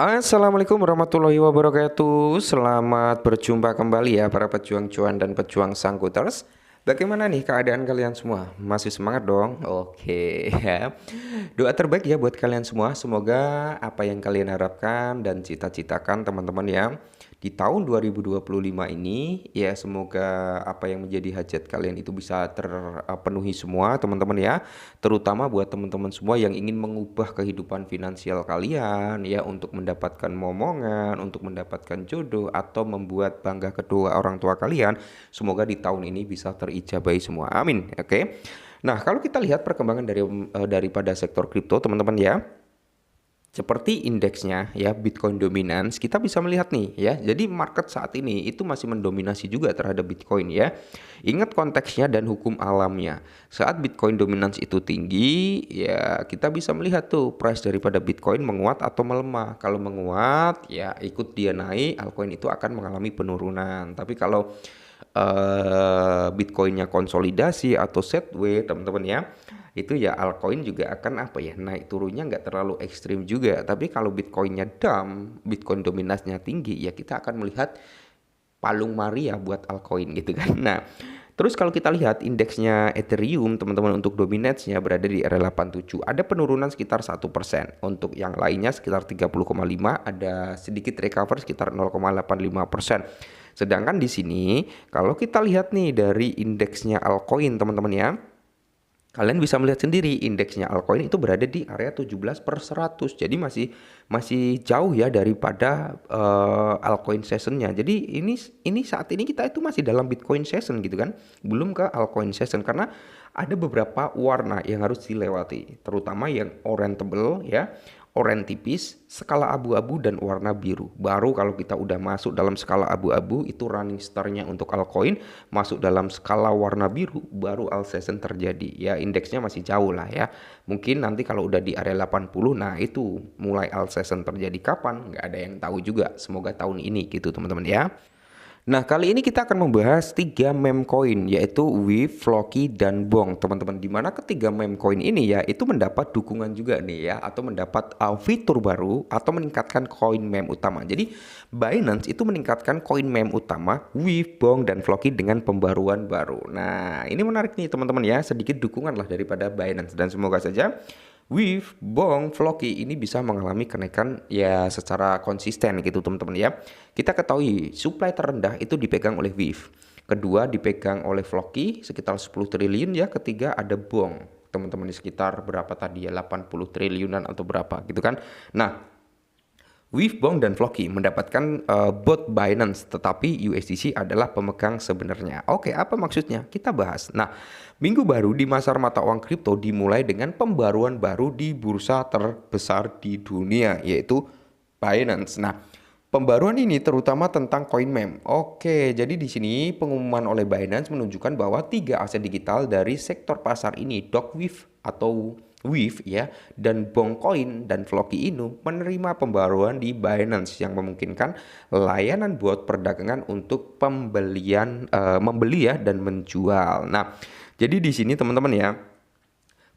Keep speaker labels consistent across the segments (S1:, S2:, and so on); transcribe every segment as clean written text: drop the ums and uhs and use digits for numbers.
S1: Assalamualaikum warahmatullahi wabarakatuh. Selamat berjumpa kembali ya para pejuang cuan dan pejuang sangkuters. Bagaimana nih keadaan kalian semua? Masih semangat dong? Oke ya. Doa terbaik ya buat kalian semua. Semoga apa yang kalian harapkan dan cita-citakan teman-teman ya di tahun 2025 ini ya, semoga apa yang menjadi hajat kalian itu bisa terpenuhi semua teman-teman ya. Terutama buat teman-teman semua yang ingin mengubah kehidupan finansial kalian ya, untuk mendapatkan momongan, untuk mendapatkan jodoh atau membuat bangga kedua orang tua kalian. Semoga di tahun ini bisa terijabahi semua. Amin. Oke. Nah, kalau kita lihat perkembangan daripada sektor kripto teman-teman ya, seperti indeksnya ya, Bitcoin dominance, kita bisa melihat nih ya. Jadi market saat ini itu masih mendominasi juga terhadap Bitcoin ya. Ingat konteksnya dan hukum alamnya. Saat Bitcoin dominance itu tinggi ya, kita bisa melihat tuh price daripada Bitcoin menguat atau melemah. Kalau menguat ya ikut dia naik, altcoin itu akan mengalami penurunan. Tapi kalau Bitcoinnya konsolidasi atau sideways teman-teman ya, itu ya altcoin juga akan apa ya, naik turunnya nggak terlalu ekstrim juga. Tapi kalau Bitcoinnya dump, Bitcoin dominasinya tinggi ya, kita akan melihat palung Maria buat altcoin gitu kan. Nah, terus kalau kita lihat indeksnya Ethereum teman-teman, untuk dominasinya berada di area 87, ada penurunan sekitar 1%. Untuk yang lainnya sekitar 30,5, ada sedikit recover sekitar 0,85%. Sedangkan di sini kalau kita lihat nih dari indeksnya altcoin teman-teman ya, kalian bisa melihat sendiri indeksnya altcoin itu berada di area 17/100. Jadi masih jauh ya daripada altcoin seasonnya. Jadi ini saat ini kita itu masih dalam Bitcoin season gitu kan, belum ke altcoin season, karena ada beberapa warna yang harus dilewati, terutama yang orange tebel ya, oranye tipis, skala abu-abu, dan warna biru. Baru kalau kita udah masuk dalam skala abu-abu, itu running star-nya untuk altcoin. Masuk dalam skala warna biru, baru alt season terjadi. Ya, indeksnya masih jauh lah ya. Mungkin nanti kalau udah di area 80, nah itu mulai alt season terjadi kapan? Nggak ada yang tahu juga. Semoga tahun ini gitu teman-teman ya. Nah, kali ini kita akan membahas 3 meme coin, yaitu Weave, Floki, dan Bong, teman-teman. Dimana ketiga meme coin ini ya, itu mendapat dukungan juga nih ya, atau mendapat fitur baru, atau meningkatkan koin meme utama. Jadi, Binance itu meningkatkan koin meme utama, Weave, Bong, dan Floki dengan pembaruan baru. Nah, ini menarik nih teman-teman ya, sedikit dukungan lah daripada Binance. Dan semoga saja Weave, Bong, Floki ini bisa mengalami kenaikan ya secara konsisten gitu teman-teman ya. Kita ketahui supply terendah itu dipegang oleh Weave. Kedua dipegang oleh Floki sekitar 10 triliun ya. Ketiga ada Bong. Teman-teman di sekitar berapa tadi ya, 80 triliunan atau berapa gitu kan. Nah, Weave, Bong, dan Floki mendapatkan bot Binance, tetapi USDC adalah pemegang sebenarnya. Oke, apa maksudnya? Kita bahas. Nah, minggu baru di pasar mata uang kripto dimulai dengan pembaruan baru di bursa terbesar di dunia, yaitu Binance. Nah, pembaruan ini terutama tentang koin meme. Oke, jadi di sini pengumuman oleh Binance menunjukkan bahwa 3 aset digital dari sektor pasar ini, Dogweave atau Weave ya, dan Bongcoin dan Floki Inu menerima pembaruan di Binance yang memungkinkan layanan bot perdagangan untuk membeli ya dan menjual. Nah, jadi di sini teman-teman ya,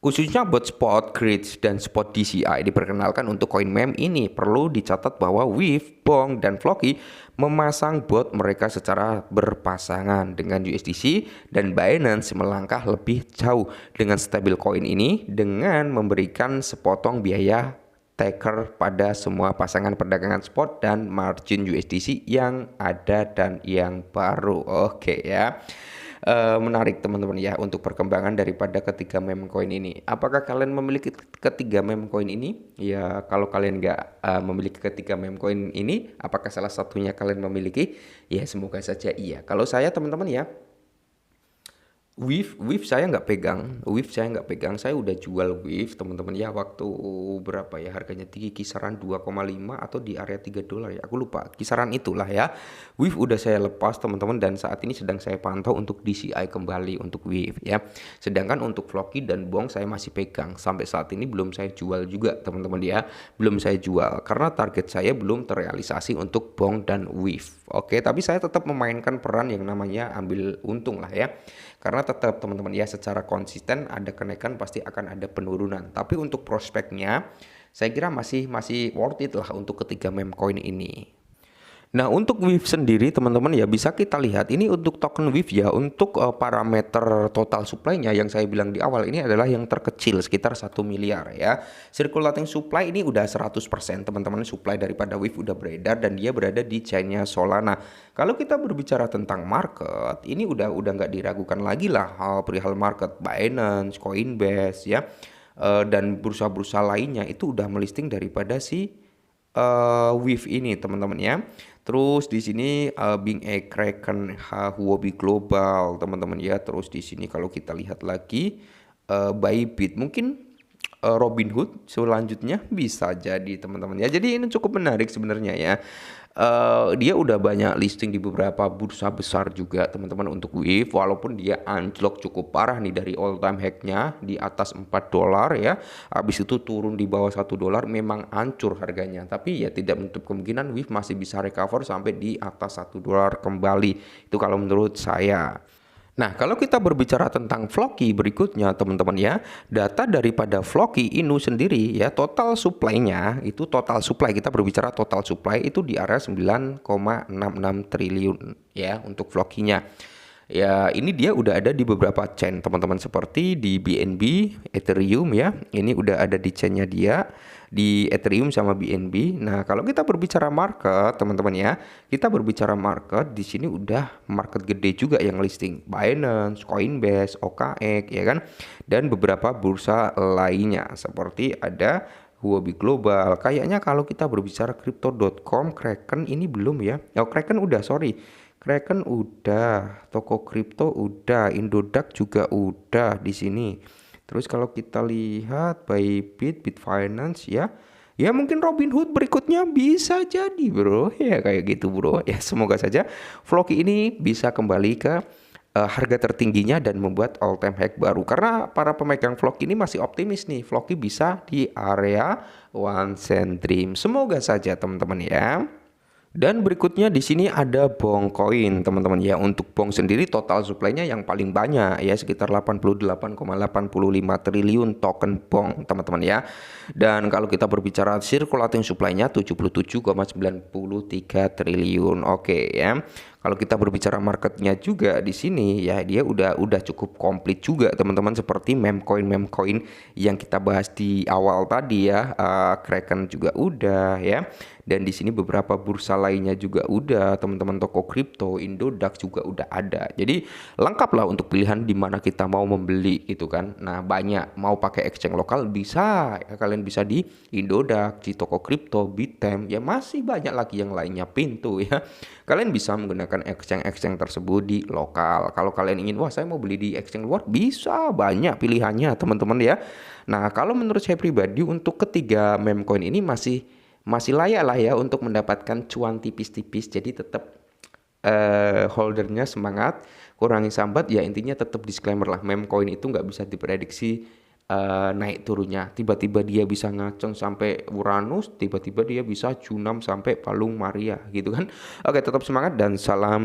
S1: khususnya buat spot, grid, dan spot DCI diperkenalkan untuk koin meme ini. Perlu dicatat bahwa Weave, Bong, dan Floki memasang bot mereka secara berpasangan dengan USDC, dan Binance melangkah lebih jauh dengan stablecoin ini dengan memberikan sepotong biaya taker pada semua pasangan perdagangan spot dan margin USDC yang ada dan yang baru. Oke ya. Menarik teman-teman ya untuk perkembangan daripada ketiga meme coin ini. Apakah kalian memiliki ketiga meme coin ini? Ya, kalau kalian nggak memiliki ketiga meme coin ini, apakah salah satunya kalian memiliki? Ya, semoga saja iya. Kalau saya teman-teman ya, Wave saya nggak pegang, saya udah jual Wave teman-teman ya, waktu berapa ya harganya, tinggi kisaran 2,5 atau di area $3 ya, aku lupa, kisaran itulah ya. Wave udah saya lepas teman-teman, dan saat ini sedang saya pantau untuk DCI kembali untuk Wave ya. Sedangkan untuk Floki dan Bong saya masih pegang, sampai saat ini belum saya jual juga teman-teman ya, belum saya jual karena target saya belum terrealisasi untuk Bong dan Wave. Oke, tapi saya tetap memainkan peran yang namanya ambil untung lah ya. Karena tetap teman-teman ya, secara konsisten ada kenaikan pasti akan ada penurunan. Tapi untuk prospeknya saya kira masih masih worth it lah untuk ketiga meme coin ini. Nah, untuk WIF sendiri teman-teman ya bisa kita lihat ini untuk token WIF ya, untuk parameter total supply-nya yang saya bilang di awal ini adalah yang terkecil sekitar 1 miliar ya. Circulating supply ini udah 100% teman-teman, supply daripada WIF udah beredar dan dia berada di chain-nya Solana. Kalau kita berbicara tentang market, ini udah nggak diragukan lagi lah perihal market. Binance, Coinbase ya, dan bursa-bursa lainnya itu udah melisting daripada si WIF ini teman-teman ya. Terus di sini Bing A Kraken, Huobi Global teman-teman ya. Terus di sini kalau kita lihat lagi Bybit, mungkin Robinhood selanjutnya bisa jadi teman-teman ya. Jadi ini cukup menarik sebenarnya ya. Dia udah banyak listing di beberapa bursa besar juga teman-teman untuk WIF, walaupun dia anjlok cukup parah nih dari all time high-nya di atas $4 ya. Habis itu turun di bawah $1, memang hancur harganya. Tapi ya tidak menutup kemungkinan WIF masih bisa recover sampai di atas $1 kembali. Itu kalau menurut saya. Nah, kalau kita berbicara tentang Floki berikutnya teman-teman ya, data daripada Floki Inu sendiri ya, total supply-nya itu total supply, kita berbicara total supply itu di area 9,66 triliun ya untuk Floki-nya. Ya, ini dia udah ada di beberapa chain teman-teman seperti di BNB, Ethereum ya. Ini udah ada di chainnya dia di Ethereum sama BNB. Nah, kalau kita berbicara market teman-teman ya, kita berbicara market di sini udah market gede juga yang listing Binance, Coinbase, OKX ya kan, dan beberapa bursa lainnya seperti ada Huobi Global. Kayaknya kalau kita berbicara crypto.com, Kraken ini belum ya. Oh, Kraken udah, sorry. Kraken udah, toko kripto udah, Indodax juga udah di sini. Terus kalau kita lihat Bybit, Bitfinance ya, ya mungkin Robinhood berikutnya bisa jadi bro, ya kayak gitu bro. Ya semoga saja Floki ini bisa kembali ke harga tertingginya dan membuat all time high baru. Karena para pemegang Floki ini masih optimis nih, Floki bisa di area one cent dream. Semoga saja teman-teman ya. Dan berikutnya di sini ada Bong Coin teman-teman ya. Untuk Bong sendiri total supply-nya yang paling banyak ya, sekitar 88,85 triliun token Bong teman-teman ya. Dan kalau kita berbicara circulating supply-nya 77,93 triliun. Oke ya. Kalau kita berbicara marketnya juga di sini ya, dia udah cukup komplit juga teman-teman, seperti meme coin yang kita bahas di awal tadi ya. Kraken juga udah ya. Dan di sini beberapa bursa lainnya juga udah teman-teman, toko kripto, Indodax juga udah ada. Jadi lengkap lah untuk pilihan di mana kita mau membeli gitu kan. Nah, banyak mau pakai exchange lokal bisa ya, kalian bisa di Indodax, di toko kripto, Bitem, ya masih banyak lagi yang lainnya, Pintu ya. Kalian bisa menggunakan exchange tersebut di lokal. Kalau kalian ingin, wah saya mau beli di exchange luar, bisa, banyak pilihannya teman-teman ya. Nah, kalau menurut saya pribadi untuk ketiga meme coin ini masih layak lah ya untuk mendapatkan cuan tipis-tipis. Jadi tetap holdernya semangat, kurangi sambat ya. Intinya tetap disclaimer lah, meme coin itu nggak bisa diprediksi naik turunnya. Tiba-tiba dia bisa ngaceng sampai Uranus, tiba-tiba dia bisa junam sampai Palung Maria gitu kan. Oke, tetap semangat dan salam